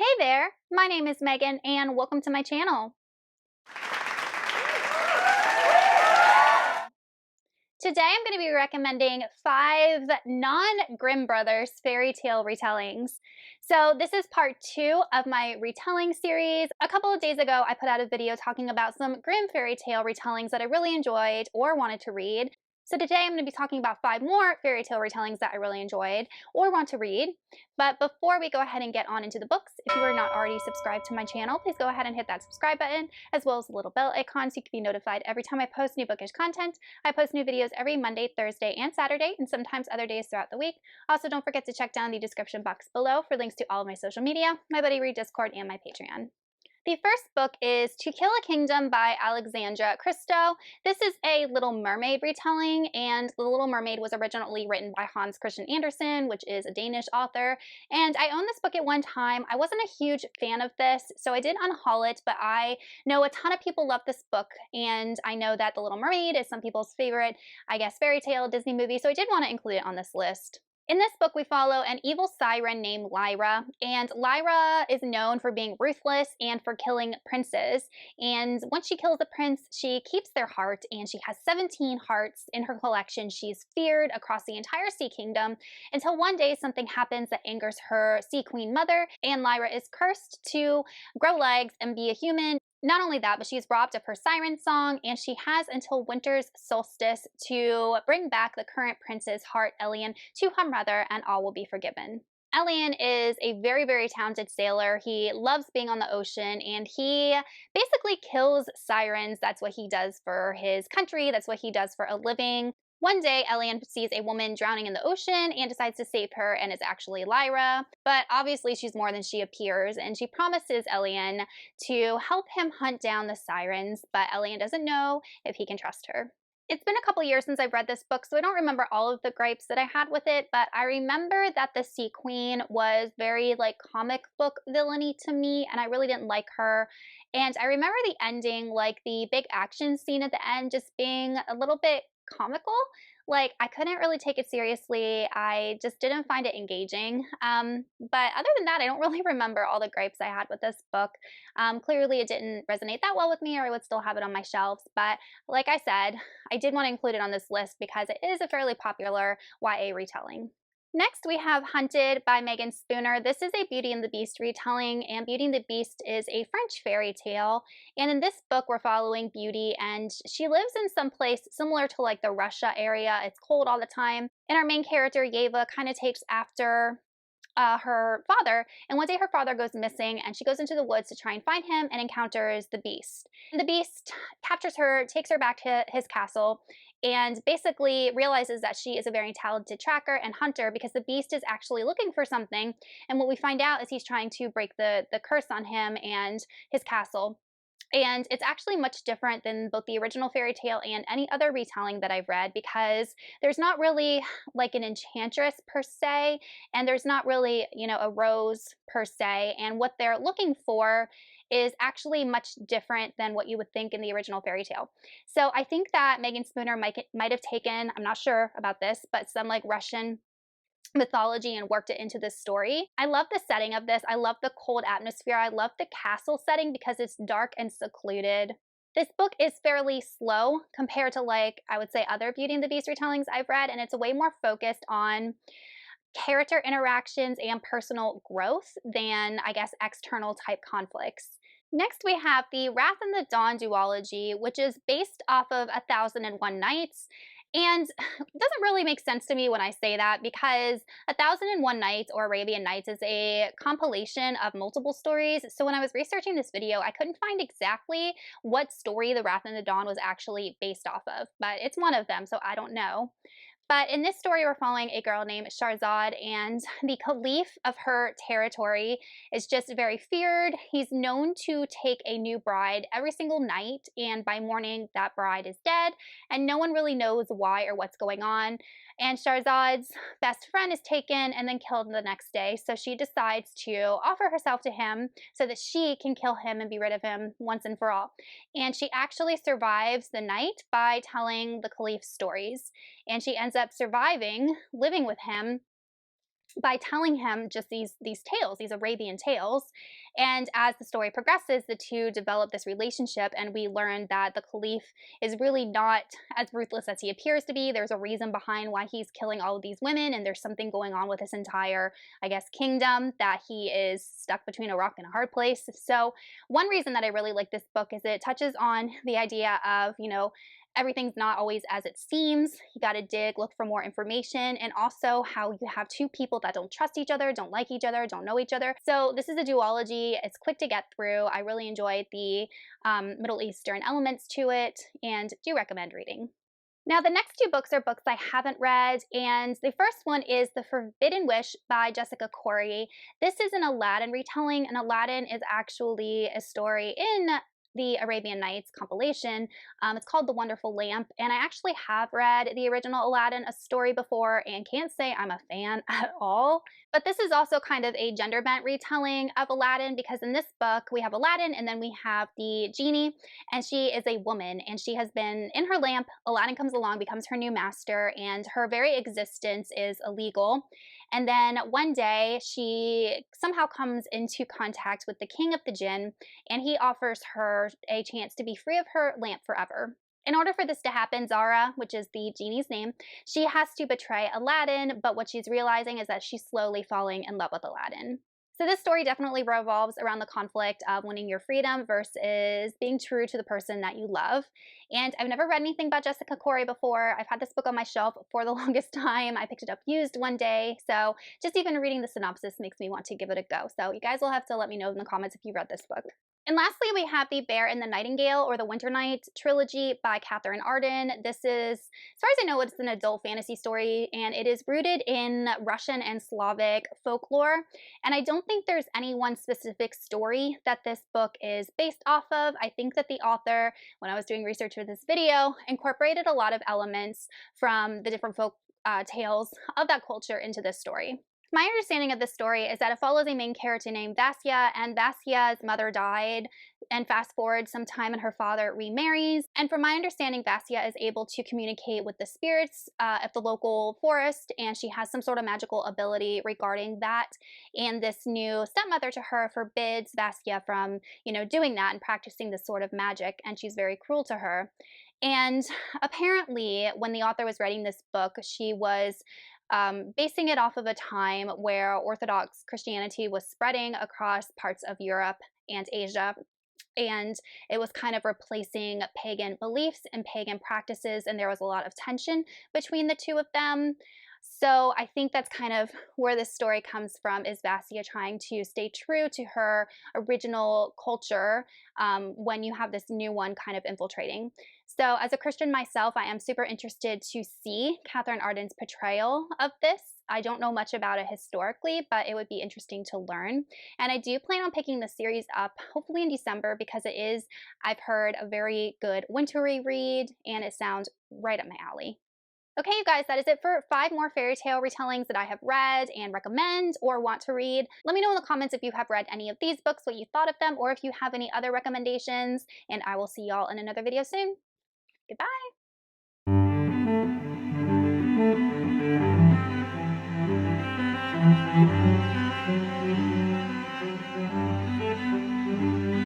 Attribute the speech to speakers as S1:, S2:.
S1: Hey there, my name is Megan and welcome to my channel. Today I'm going to be recommending 5 non-Grimm Brothers fairy tale retellings. So this is part 2 of my retelling series. A couple of days ago I put out a video talking about some Grimm fairy tale retellings that I really enjoyed or wanted to read. So today I'm going to be talking about 5 more fairy tale retellings that I really enjoyed or want to read. But before we go ahead and get on into the books, if you are not already subscribed to my channel, please go ahead and hit that subscribe button as well as the little bell icon so you can be notified every time I post new bookish content. I post new videos every Monday, Thursday, and Saturday, and sometimes other days throughout the week. Also, don't forget to check down the description box below for links to all of my social media, my Buddy Read Discord, and my Patreon. The first book is To Kill a Kingdom by Alexandra Christo. This is a Little Mermaid retelling, and The Little Mermaid was originally written by Hans Christian Andersen, which is a Danish author. And I owned this book at one time. I wasn't a huge fan of this, so I did unhaul it, but I know a ton of people love this book, and I know that The Little Mermaid is some people's favorite, I guess, fairy tale Disney movie, so I did want to include it on this list. In this book, we follow an evil siren named Lyra, and Lyra is known for being ruthless and for killing princes. And once she kills a prince, she keeps their heart, and she has 17 hearts in her collection. She's feared across the entire Sea Kingdom until one day something happens that angers her Sea Queen mother, and Lyra is cursed to grow legs and be a human. Not only that, but she's robbed of her siren song, and she has until winter's solstice to bring back the current prince's heart, Elian, to her mother, and all will be forgiven. Elian is a very, very talented sailor. He loves being on the ocean, and he basically kills sirens. That's what he does for his country. That's what he does for a living. One day, Elian sees a woman drowning in the ocean and decides to save her, and it's actually Lyra. But obviously, she's more than she appears, and she promises Elian to help him hunt down the sirens, but Elian doesn't know if he can trust her. It's been a couple years since I've read this book, so I don't remember all of the gripes that I had with it, but I remember that the Sea Queen was very like comic book villainy to me, and I really didn't like her. And I remember the ending, like the big action scene at the end, just being a little bit comical. Like, I couldn't really take it seriously. I just didn't find it engaging. But other than that, I don't really remember all the gripes I had with this book. Clearly, it didn't resonate that well with me, or I would still have it on my shelves. But like I said, I did want to include it on this list because it is a fairly popular YA retelling. Next, we have Hunted by Megan Spooner. This is a Beauty and the Beast retelling, and Beauty and the Beast is a French fairy tale. And in this book, we're following Beauty, and she lives in some place similar to like the Russia area. It's cold all the time. And our main character, Yeva, kind of takes after her father, and one day her father goes missing, and she goes into the woods to try and find him and encounters the Beast. And the Beast captures her, takes her back to his castle, and basically realizes that she is a very talented tracker and hunter because the Beast is actually looking for something. And what we find out is he's trying to break the curse on him and his castle. And it's actually much different than both the original fairy tale and any other retelling that I've read because there's not really like an enchantress per se, and there's not really, a rose per se. And what they're looking for is actually much different than what you would think in the original fairy tale. So I think that Megan Spooner might have taken, I'm not sure about this, but some like Russian mythology and worked it into this story. I love the setting of this. I love the cold atmosphere. I love the castle setting because it's dark and secluded. This book is fairly slow compared to like, I would say other Beauty and the Beast retellings I've read, and it's way more focused on character interactions and personal growth than, I guess, external type conflicts. Next, we have the Wrath and the Dawn duology, which is based off of 1001 Nights. And it doesn't really make sense to me when I say that because 1001 Nights or Arabian Nights is a compilation of multiple stories. So when I was researching this video, I couldn't find exactly what story The Wrath and the Dawn was actually based off of, but it's one of them, so I don't know. But in this story, we're following a girl named Shahrazad, and the caliph of her territory is just very feared. He's known to take a new bride every single night, and by morning, that bride is dead, and no one really knows why or what's going on. And Shahrazad's best friend is taken and then killed the next day, so she decides to offer herself to him so that she can kill him and be rid of him once and for all. And she actually survives the night by telling the caliph stories. And she ends up surviving, living with him by telling him just these tales, these Arabian tales. And as the story progresses, the two develop this relationship, and we learn that the caliph is really not as ruthless as he appears to be. There's a reason behind why he's killing all of these women, and there's something going on with his entire, I guess, kingdom, that he is stuck between a rock and a hard place. So one reason that I really like this book is it touches on the idea of, everything's not always as it seems. You got to dig, look for more information, and also how you have two people that don't trust each other, don't like each other, don't know each other. So this is a duology. It's quick to get through. I really enjoyed the Middle Eastern elements to it, and do recommend reading. Now, the next two books are books I haven't read, and the first one is The Forbidden Wish by Jessica Corey. This is an Aladdin retelling, and Aladdin is actually a story in the Arabian Nights compilation. It's called The Wonderful Lamp, and I actually have read the original Aladdin, a story, before, and can't say I'm a fan at all. But this is also kind of a gender bent retelling of Aladdin, because in this book we have Aladdin and then we have the genie, and she is a woman, and she has been in her lamp. Aladdin comes along, becomes her new master, and her very existence is illegal. And then one day she somehow comes into contact with the king of the jinn, and he offers her a chance to be free of her lamp forever. In order for this to happen, Zara, which is the genie's name, she has to betray Aladdin, but what she's realizing is that she's slowly falling in love with Aladdin. So this story definitely revolves around the conflict of winning your freedom versus being true to the person that you love. And I've never read anything by Jessica Corey before. I've had this book on my shelf for the longest time. I picked it up used one day. So just even reading the synopsis makes me want to give it a go. So you guys will have to let me know in the comments if you read this book. And lastly, we have The Bear and the Nightingale, or the Winter Night trilogy by Catherine Arden. This is, as far as I know, it's an adult fantasy story, and it is rooted in Russian and Slavic folklore. And I don't think there's any one specific story that this book is based off of. I think that the author, when I was doing research for this video, incorporated a lot of elements from the different folk tales of that culture into this story. My understanding of this story is that it follows a main character named Vasya, and Vasya's mother died, and fast forward some time and her father remarries. And from my understanding, Vasya is able to communicate with the spirits of the local forest, and she has some sort of magical ability regarding that. And this new stepmother to her forbids Vasya from, doing that and practicing this sort of magic, and she's very cruel to her. And apparently, when the author was writing this book, she was basing it off of a time where Orthodox Christianity was spreading across parts of Europe and Asia. And it was kind of replacing pagan beliefs and pagan practices, and there was a lot of tension between the two of them. So I think that's kind of where this story comes from, is Vasya trying to stay true to her original culture when you have this new one kind of infiltrating. So as a Christian myself, I am super interested to see Catherine Arden's portrayal of this. I don't know much about it historically, but it would be interesting to learn. And I do plan on picking the series up hopefully in December, because it is, I've heard, a very good wintry read, and it sounds right up my alley. Okay, you guys, that is it for 5 more fairy tale retellings that I have read and recommend or want to read. Let me know in the comments if you have read any of these books, what you thought of them, or if you have any other recommendations, and I will see y'all in another video soon. Goodbye.